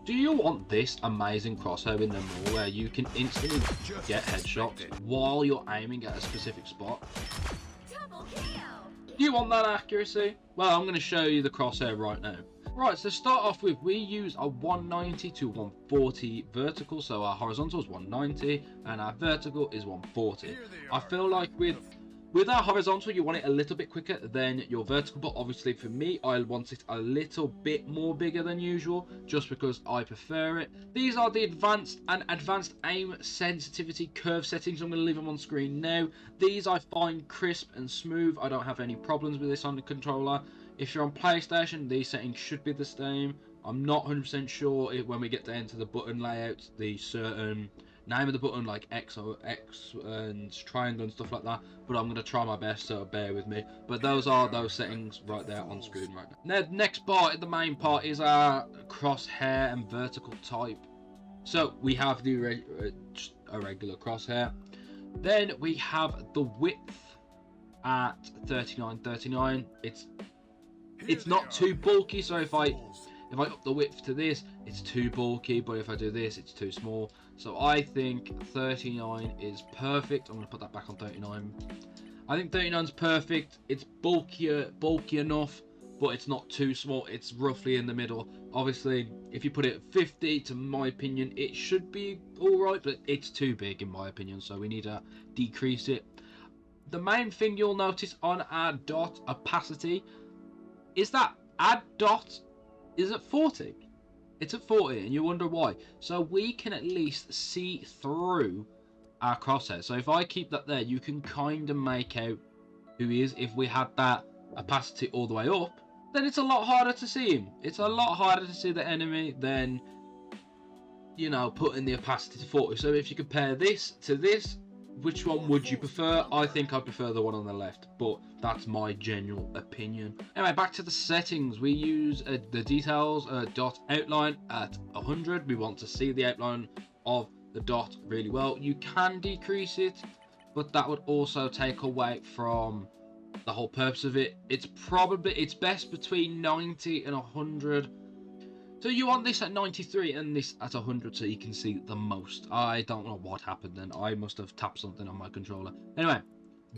Do you want this amazing crosshair in Namor where you can instantly get headshots while you're aiming at a specific spot? Do you want that accuracy? Well, I'm going to show you the crosshair right now. Right, so to start off with, we use a 190 to 140 vertical, so our horizontal is 190 and our vertical is 140. I feel like with our horizontal, you want it a little bit quicker than your vertical, but obviously for me, I want it a little bit more bigger than usual, just because I prefer it. These are the advanced aim sensitivity curve settings. I'm going to leave them on screen now. These I find crisp and smooth. I don't have any problems with this on the controller. If you're on PlayStation, these settings should be the same. I'm not 100% sure when we get down to the button layouts, the certain name of the button like X or X and triangle and stuff like that, but I'm going to try my best, so bear with me. But those are those settings right there on screen right now. Now, the next part, the main part, is our crosshair and vertical type. So we have the a regular crosshair. Then we have the width at 39. It's not too bulky, so if I up the width to this, it's too bulky, but if I do this, it's too small. So I think 39 is perfect. I'm going to put that back on 39. I think 39 is perfect. It's bulky enough, but it's not too small. It's roughly in the middle. Obviously, if you put it at 50, to my opinion, it should be alright, but it's too big in my opinion, so we need to decrease it. The main thing you'll notice on our dot opacity is that our dot is at 40. It's at 40, and you wonder why. So we can at least see through our crosshair. So if I keep that there, you can kind of make out who he is. If we had that opacity all the way up, then it's a lot harder to see him. It's a lot harder to see the enemy than, you know, putting the opacity to 40. So if you compare this to this, which one would you prefer? I think I prefer the one on the left, but that's my general opinion. Anyway, back to the settings. We use the details dot outline at 100. We want to see the outline of the dot really well. You can decrease it, but that would also take away from the whole purpose of it. It's best between 90 and 100. So you want this at 93 and this at 100 so you can see the most. I don't know what happened then. I must have tapped something on my controller. Anyway,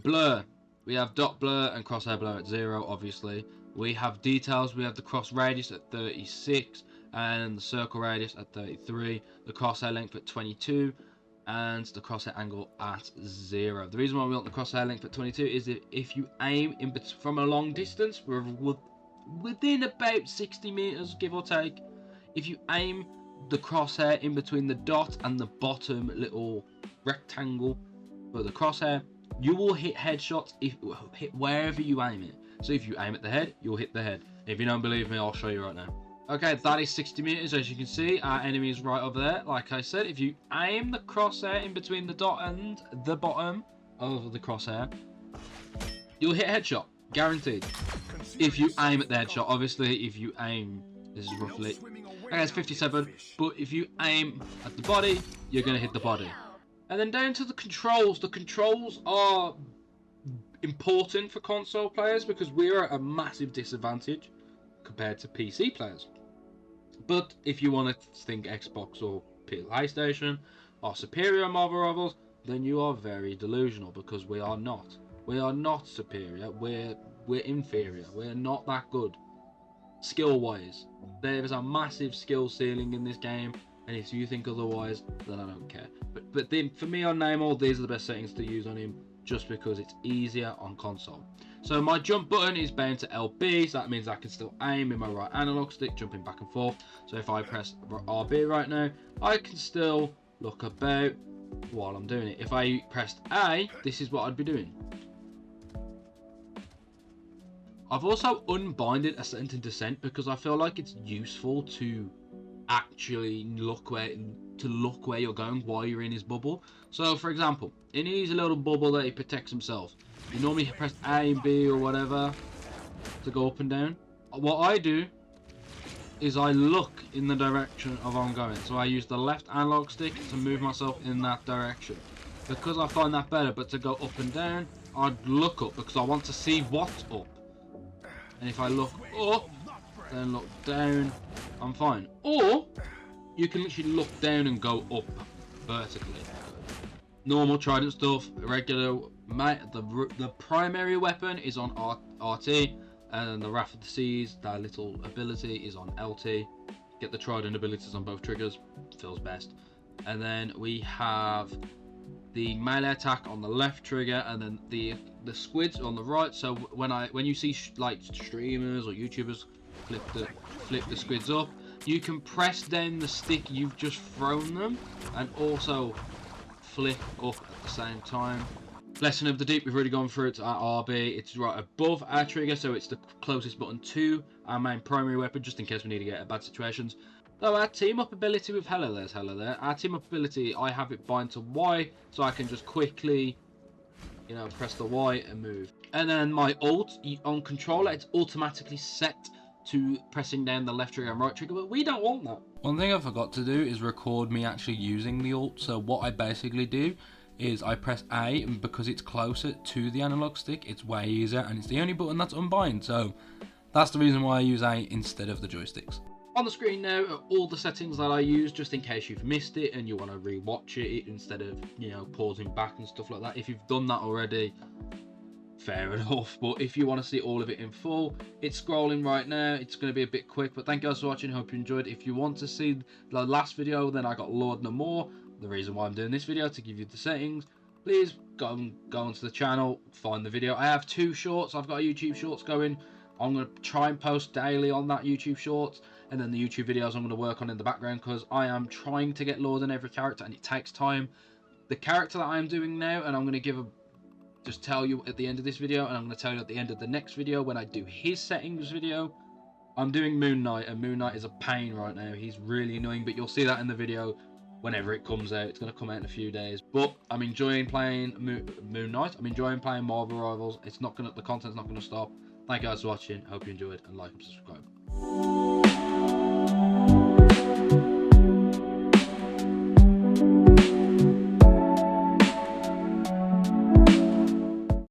blur. We have dot blur and crosshair blur at 0, obviously. We have details. We have the cross radius at 36 and the circle radius at 33. The crosshair length at 22 and the crosshair angle at 0. The reason why we want the crosshair length at 22 is that if you aim from a long distance, we're within about 60 meters, give or take. If you aim the crosshair in between the dot and the bottom little rectangle for the crosshair, you will hit headshots hit wherever you aim it. So if you aim at the head, you'll hit the head. If you don't believe me, I'll show you right now. Okay, that is 60 meters. As you can see, our enemy is right over there. Like I said, if you aim the crosshair in between the dot and the bottom of the crosshair, you'll hit headshot, guaranteed. If you aim at the headshot, obviously, if you aim, this is roughly, okay, it's 57, but if you aim at the body, you're going to hit the body. And then down to the controls. The controls are important for console players because we're at a massive disadvantage compared to PC players. But if you want to think Xbox or PlayStation are superior on Marvel Rivals, then you are very delusional because we are not. We are not superior. We're inferior. We're not that good. Skill-wise, there is a massive skill ceiling in this game, and if you think otherwise, then I don't care. But then for me on Namor, these are the best settings to use on him, just because it's easier on console. So my jump button is bound to LB, so that means I can still aim in my right analog stick, jumping back and forth. So if I press RB right now, I can still look about while I'm doing it. If I pressed A, this is what I'd be doing. I've also unbinded Ascent and Descent because I feel like it's useful to actually look where you're going while you're in his bubble. So for example, in his little bubble that he protects himself, you normally press A and B or whatever to go up and down. What I do is I look in the direction of where I'm going. So I use the left analog stick to move myself in that direction because I find that better. But to go up and down, I'd look up because I want to see what's up. And if I look up, then look down, I'm fine. Or you can literally look down and go up vertically. Normal trident stuff, regular. The primary weapon is on RT, and then the Wrath of the Seas, that little ability, is on LT. Get the trident abilities on both triggers, feels best. And then we have the melee attack on the left trigger, and then the squids on the right. So when you see like streamers or YouTubers flip the squids up, you can press down the stick you've just thrown them, and also flip up at the same time. Lesson of the Deep, we've already gone through it at RB. It's right above our trigger, so it's the closest button to our main primary weapon, just in case we need to get out of bad situations. Though our team up ability with hello there. Our team up ability, I have it bind to Y, so I can just quickly, you know, press the Y and move. And then my ult on controller, it's automatically set to pressing down the left trigger and right trigger, but we don't want that. One thing I forgot to do is record me actually using the ult. So what I basically do is I press A, and because it's closer to the analog stick, it's way easier, and it's the only button that's unbind. So that's the reason why I use A instead of the joysticks. On the screen now are all the settings that I use, just in case you've missed it and you want to re-watch it instead of, you know, pausing back and stuff like that. If you've done that already, fair enough, but if you want to see all of it in full, it's scrolling right now. It's going to be a bit quick, but thank you guys for watching. Hope you enjoyed. If you want to see the last video, then I got Lord Namor. The reason why I'm doing this video, to give you the settings. Please go onto the channel, find the video. I have 2 shorts. I've got a YouTube shorts going. I'm going to try and post daily on that YouTube shorts, and then the YouTube videos I'm going to work on in the background, because I am trying to get Lord in every character, and it takes time. The character that I am doing now, and I'm going to just tell you at the end of this video, and I'm going to tell you at the end of the next video when I do his settings video. I'm doing Moon Knight, and Moon Knight is a pain right now. He's really annoying, but you'll see that in the video whenever it comes out. It's going to come out in a few days, but I'm enjoying playing Moon Knight. I'm enjoying playing Marvel Rivals. The content's not going to stop. Thank you guys for watching. Hope you enjoyed, and like and subscribe.